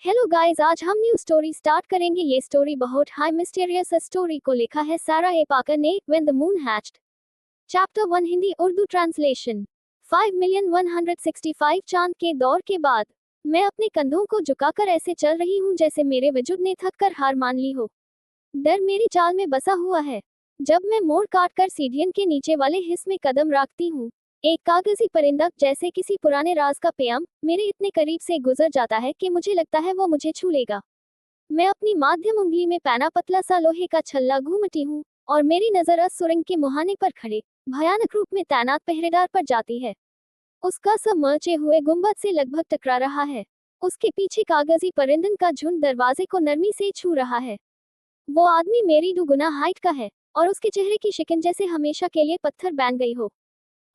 Hello guys, आज हम new story start करेंगे। ये स्टोरी बहुत हाई मिस्टीरियस स्टोरी को लिखा है सारा ए पाकर ने, when the moon hatched. Chapter 1 Hindi Urdu translation. 5,165 चांद के दौर के बाद मैं अपने कंधों को झुकाकर ऐसे चल रही हूँ जैसे मेरे वजूद ने थक कर हार मान ली हो। डर मेरी चाल में बसा हुआ है। जब मैं मोड़ काट कर सीढ़ियों के नीचे वाले हिस्से में कदम रखती हूँ, एक कागजी परिंदा जैसे किसी पुराने राज का प्याम मेरे इतने करीब से गुजर जाता है कि मुझे लगता है वो मुझे छू लेगा। मैं अपनी माध्यम उंगली में पैना पतला सा लोहे का छल्ला घूमती हूँ और मेरी नजर उस सुरंग के मुहाने पर खड़े भयानक रूप में तैनात पहरेदार पर जाती है। उसका सब मचे हुए गुंबद से लगभग टकरा रहा है। उसके पीछे कागजी परिंदन का झुंड दरवाजे को नरमी से छू रहा है। वो आदमी मेरी दुगुना हाइट का है और उसके चेहरे की शिकन जैसे हमेशा के लिए पत्थर बन गई हो।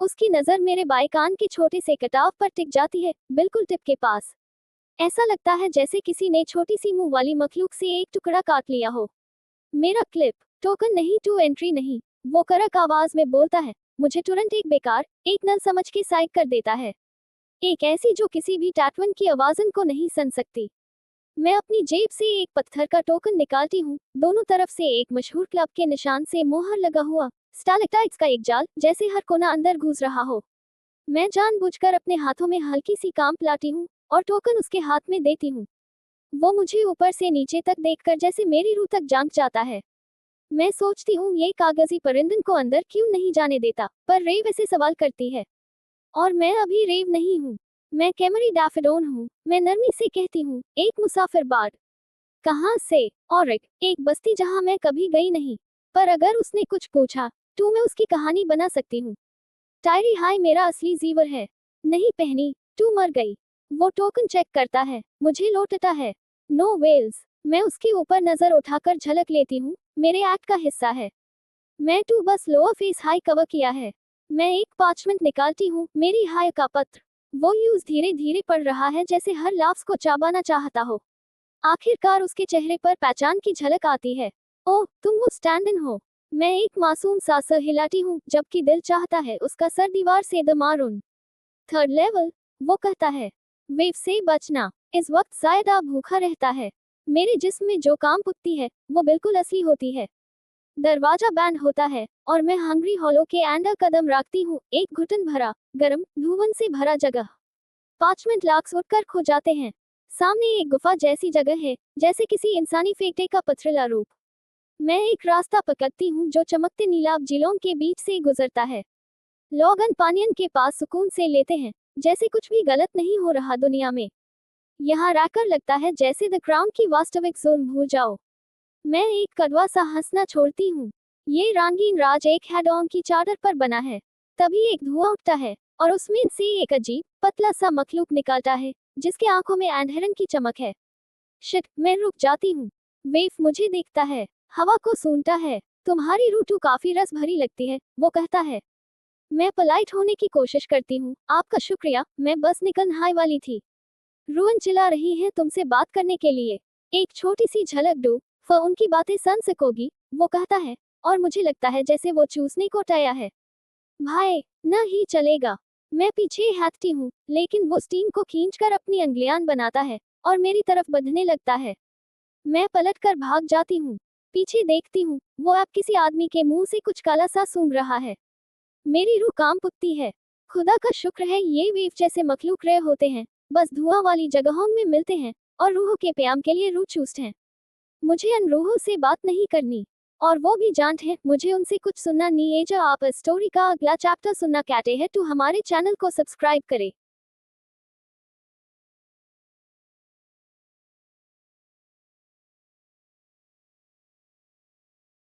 उसकी नजर मेरे बाएं कान के छोटे से कटाव पर टिक जाती है, बिल्कुल टिप के पास। ऐसा लगता है जैसे किसी ने छोटी सी मुंह वाली मखलूक से एक टुकड़ा काट लिया हो। मेरा क्लिप टोकन नहीं, टू एंट्री नहीं, वो कड़क आवाज में बोलता है। मुझे तुरंत एक बेकार एक नल समझ के साइड कर देता है, एक ऐसी जो किसी भी टैटवन की आवाजन को नहीं सुन सकती। मैं अपनी जेब से एक पत्थर का टोकन निकालती हूँ, दोनों तरफ से एक मशहूर क्लब के निशान से मोहर लगा हुआ स्टालेक्टाइट्स का एक जाल, जैसे हर कोना अंदर घुस रहा हो। मैं जानबूझकर अपने हाथों में हल्की सी कांप लाती हूँ और टोकन उसके हाथ में देती हूँ। वो मुझे ऊपर से नीचे तक देखकर जैसे मेरी रूह तक झांक जाता है। मैं सोचती हूँ ये कागजी परिंदन को अंदर क्यों नहीं जाने देता, पर रेव ऐसे सवाल करती है। और मैं अभी रेव नहीं हूँ, मैं कैमरी डैफोडिल हूँ। मैं नरमी से कहती हूँ, एक मुसाफिर बार्ड। कहाँ से? और एक बस्ती जहाँ मैं कभी गई नहीं। पर अगर उसने कुछ पूछा तो मैं उसकी कहानी बना सकती हूँ। टायरी हाय मेरा असली जीवर है। नहीं पहनी, तू मर गई। वो टोकन चेक करता है, मुझे लौटता है। नो वेल्स। मैं उसके ऊपर नजर उठाकर झलक लेती हूँ, मेरे एक्ट का हिस्सा है। मैं तू बस लोअर फेस हाई कवर किया है। मैं एक पार्चमेंट निकालती हूँ, मेरी हाय का पत्र। वो यूज धीरे धीरे पढ़ रहा है जैसे हर लफ्ज को चाबाना चाहता हो। आखिरकार उसके चेहरे पर पहचान की झलक आती है। ओह, तुम वो स्टैंड इन हो। मैं एक मासूम सा सर हिलाती हूँ, जबकि दिल चाहता है उसका सर दीवार से द मारूं। थर्ड लेवल, वो कहता है। वेव से बचना। इस वक्त शायद आप भूखा रहता है। मेरे जिस्म में जो काम पुतती है वो बिल्कुल असली होती है। दरवाजा बैंड होता है और मैं हंग्री हॉलो के अंदर कदम रखती हूँ, एक घुटन भरा गर्म धुवन से भरा जगह। 5 मिनट लाक्स उठकर खो जाते हैं। सामने एक गुफा जैसी जगह है, जैसे किसी इंसानी फेंटे का पथरीला रूप। मैं एक रास्ता पकड़ती हूँ जो चमकते नीलाभ झीलों के बीच से गुजरता है। लोग अन पानियन के पास सुकून से लेते हैं, जैसे कुछ भी गलत नहीं हो रहा दुनिया में। यहाँ रहकर लगता है जैसे द क्राउन की वास्तविक जोन भूल जाओ। मैं एक कड़वा सा हंसना छोड़ती हूँ। ये रंगीन राज एक हेडोंग की चादर पर बना है। तभी एक धुआं उठता है और उसमें से एक अजीब पतला सा मखलूक निकलता है, जिसके आंखों में अंधेरन की चमक है। शिट, मैं रुक जाती हूँ। वेव मुझे देखता है, हवा को सूंघता है। तुम्हारी रूह काफी रस भरी लगती है, वो कहता है। मैं पोलाइट होने की कोशिश करती हूँ, आपका शुक्रिया, मैं बस निकलने वाली थी। रुअन चिल्ला रही है तुमसे बात करने के लिए। एक छोटी सी झलक दो, फिर उनकी बातें सुन सकोगी, वो कहता है। और मुझे लगता है जैसे वो चूसने को तैयार है। भाई, न ही चलेगा। मैं पीछे हटती हूँ, लेकिन वो स्टीम को खींचकर अपनी अंगुलियां बनाता है और मेरी तरफ बढ़ने लगता है। मैं पलटकर भाग जाती हूँ। पीछे देखती हूँ, वो अब किसी आदमी के मुंह से कुछ काला सा सूंघ रहा है। मेरी रूह कांप उठती है। खुदा का शुक्र है ये वेव जैसे मखलूक रहे होते हैं, बस धुआं वाली जगहों में मिलते हैं और रूहों के प्याम के लिए रूह चूस्ट हैं। मुझे अन रूहों से बात नहीं करनी, और वो भी जानते हैं मुझे उनसे कुछ सुनना नहीं है। जो आप इस स्टोरी का अगला चैप्टर सुनना चाहते हैं तो हमारे चैनल को सब्सक्राइब करें।